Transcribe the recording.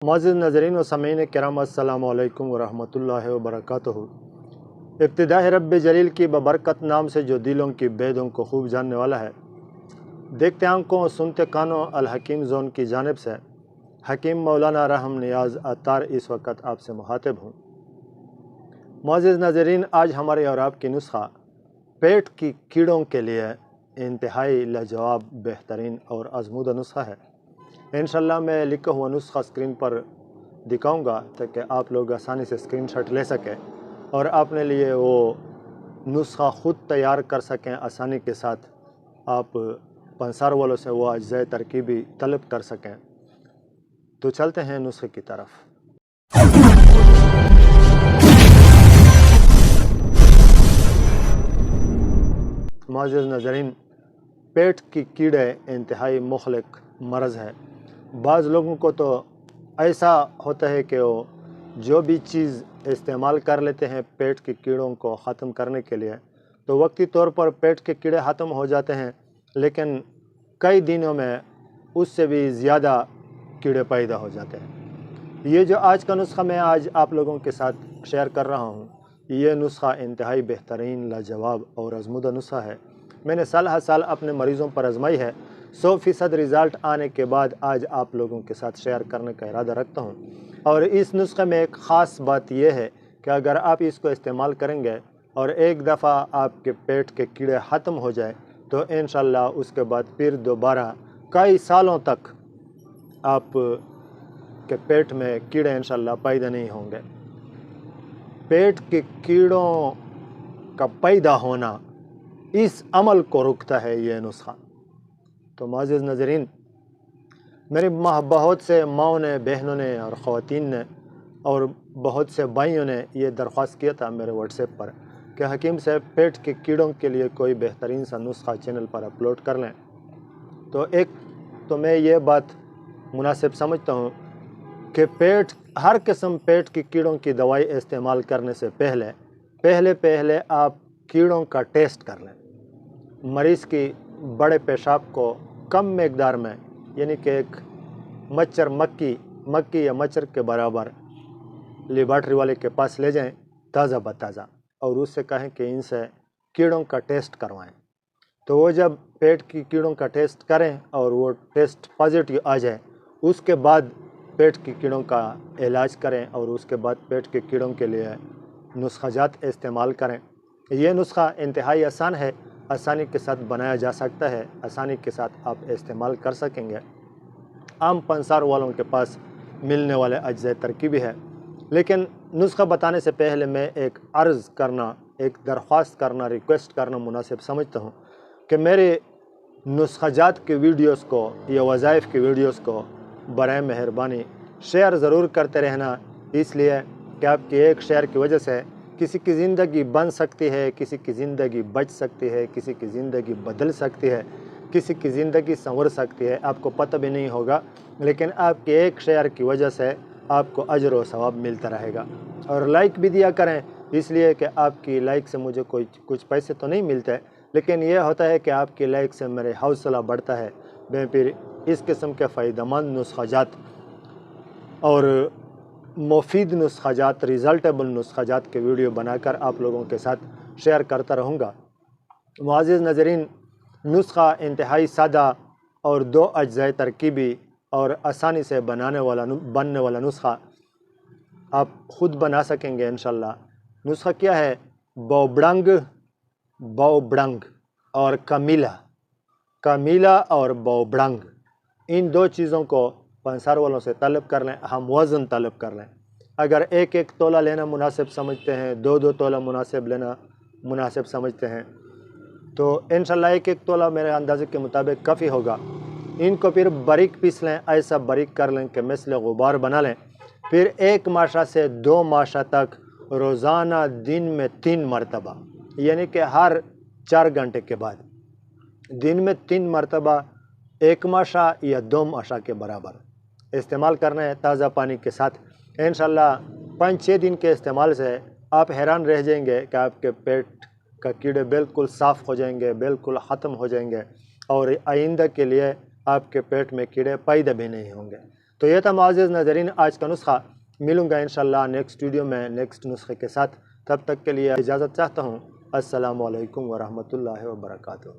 معزز ناظرین و سامعین کرام، السلام علیکم ورحمۃ اللہ وبرکاتہ۔ ابتداء رب جلیل کی ببرکت نام سے جو دلوں کی بیدوں کو خوب جاننے والا ہے، دیکھتے آنکھوں سنتے کانوں الحکیم زون کی جانب سے حکیم مولانا رحم نیاز عطار اس وقت آپ سے مخاطب ہوں۔ معزز ناظرین، آج ہمارے اور آپ کی نسخہ پیٹ کی کیڑوں کے لیے انتہائی لاجواب، بہترین اور آزمودہ نسخہ ہے۔ انشاءاللہ میں لکھا ہوا نسخہ اسکرین پر دکھاؤں گا تاکہ آپ لوگ آسانی سے اسکرین شاٹ لے سکیں اور اپنے لیے وہ نسخہ خود تیار کر سکیں آسانی کے ساتھ۔ آپ پنسار والوں سے وہ اجزاء ترکیبی طلب کر سکیں۔ تو چلتے ہیں نسخے کی طرف۔ معزز ناظرین، پیٹ کی کیڑے انتہائی مہلک مرض ہے۔ بعض لوگوں کو تو ایسا ہوتا ہے کہ وہ جو بھی چیز استعمال کر لیتے ہیں پیٹ کی کیڑوں کو ختم کرنے کے لیے، تو وقتی طور پر پیٹ کے کیڑے ختم ہو جاتے ہیں، لیکن کئی دنوں میں اس سے بھی زیادہ کیڑے پیدا ہو جاتے ہیں۔ یہ جو آج کا نسخہ میں آج آپ لوگوں کے ساتھ شیئر کر رہا ہوں، یہ نسخہ انتہائی بہترین، لاجواب اور آزمودہ نسخہ ہے۔ میں نے سال ہر سال اپنے مریضوں پر آزمائی ہے۔ 100% رزلٹ آنے کے بعد آج آپ لوگوں کے ساتھ شیئر کرنے کا ارادہ رکھتا ہوں۔ اور اس نسخے میں ایک خاص بات یہ ہے کہ اگر آپ اس کو استعمال کریں گے اور ایک دفعہ آپ کے پیٹ کے کیڑے ختم ہو جائے تو انشاءاللہ اس کے بعد پھر دوبارہ کئی سالوں تک آپ کے پیٹ میں کیڑے انشاءاللہ پیدا نہیں ہوں گے۔ پیٹ کے کیڑوں کا پیدا ہونا، اس عمل کو رکتا ہے یہ نسخہ۔ تو معزز ناظرین، میری بہت سے ماؤں نے، بہنوں نے اور خواتین نے اور بہت سے بھائیوں نے یہ درخواست کیا تھا میرے واٹس ایپ پر کہ حکیم صاحب پیٹ کے کیڑوں کے لیے کوئی بہترین سا نسخہ چینل پر اپلوڈ کر لیں۔ تو میں یہ بات مناسب سمجھتا ہوں کہ ہر قسم پیٹ کی کیڑوں کی دوائی استعمال کرنے سے پہلے آپ کیڑوں کا ٹیسٹ کر لیں۔ مریض کی بڑے پیشاب کو کم مقدار میں، یعنی کہ ایک مکھی یا مچھر کے برابر لیبارٹری والے کے پاس لے جائیں تازہ بتازہ، اور اس سے کہیں کہ ان سے کیڑوں کا ٹیسٹ کروائیں۔ تو وہ جب پیٹ کی کیڑوں کا ٹیسٹ کریں اور وہ ٹیسٹ پازیٹیو آ جائے، اس کے بعد پیٹ کی کیڑوں کا علاج کریں اور اس کے بعد پیٹ کے کیڑوں کے لیے نسخہ جات استعمال کریں۔ یہ نسخہ انتہائی آسان ہے، آسانی کے ساتھ بنایا جا سکتا ہے، آسانی کے ساتھ آپ استعمال کر سکیں گے۔ عام پنسار والوں کے پاس ملنے والے اجزاء ترکیبی ہے، لیکن نسخہ بتانے سے پہلے میں ایک عرض کرنا، ایک درخواست کرنا، ریکویسٹ کرنا مناسب سمجھتا ہوں کہ میرے نسخہ جات کے ویڈیوز کو یا وظائف کی ویڈیوز کو برائے مہربانی شیئر ضرور کرتے رہنا، اس لیے کہ آپ کے ایک شیئر کی وجہ سے کسی کی زندگی بن سکتی ہے، کسی کی زندگی بچ سکتی ہے، کسی کی زندگی بدل سکتی ہے، کسی کی زندگی سنور سکتی ہے، آپ کو پتہ بھی نہیں ہوگا، لیکن آپ کے ایک شیئر کی وجہ سے آپ کو اجر و ثواب ملتا رہے گا۔ اور لائک بھی دیا کریں، اس لیے کہ آپ کی لائک سے مجھے کچھ پیسے تو نہیں ملتے، لیکن یہ ہوتا ہے کہ آپ کی لائک سے میرے حوصلہ بڑھتا ہے، میں پھر اس قسم کے فائدہ مند نسخہ جات اور مفید نسخہ جات، ریزلٹیبل نسخہ جات کے ویڈیو بنا کر آپ لوگوں کے ساتھ شیئر کرتا رہوں گا۔ معزز ناظرین، نسخہ انتہائی سادہ اور 2 اجزاء ترکیبی اور آسانی سے بننے والا نسخہ آپ خود بنا سکیں گے انشاءاللہ۔ نسخہ کیا ہے؟ باؤبڑنگ اور کمیلا اور باؤبڑنگ، ان 2 چیزوں کو پنسار والوں سے طلب کر لیں، ہم وزن طلب کر لیں۔ اگر 1 تولہ لینا مناسب سمجھتے ہیں، 2 تولہ لینا مناسب سمجھتے ہیں، تو انشاءاللہ 1 تولہ میرے اندازے کے مطابق کافی ہوگا۔ ان کو پھر باریک پیس لیں، ایسا باریک کر لیں کہ مثل غبار بنا لیں۔ پھر 1 ماشا سے 2 ماشا تک روزانہ دن میں 3 مرتبہ، یعنی کہ ہر 4 گھنٹے کے بعد دن میں 3 مرتبہ 1 ماشا یا 2 ماشا کے برابر استعمال کرنا ہے تازہ پانی کے ساتھ۔ انشاءاللہ 5-6 دن کے استعمال سے آپ حیران رہ جائیں گے کہ آپ کے پیٹ کا کیڑے بالکل صاف ہو جائیں گے، بالکل ختم ہو جائیں گے، اور آئندہ کے لیے آپ کے پیٹ میں کیڑے پیدا بھی نہیں ہوں گے۔ تو یہ تھا معزز ناظرین آج کا نسخہ. ملوں گا انشاءاللہ نیکسٹ ویڈیو میں نیکسٹ نسخے کے ساتھ. تب تک کے لیے اجازت چاہتا ہوں. السلام علیکم ورحمۃ اللہ وبرکاتہ.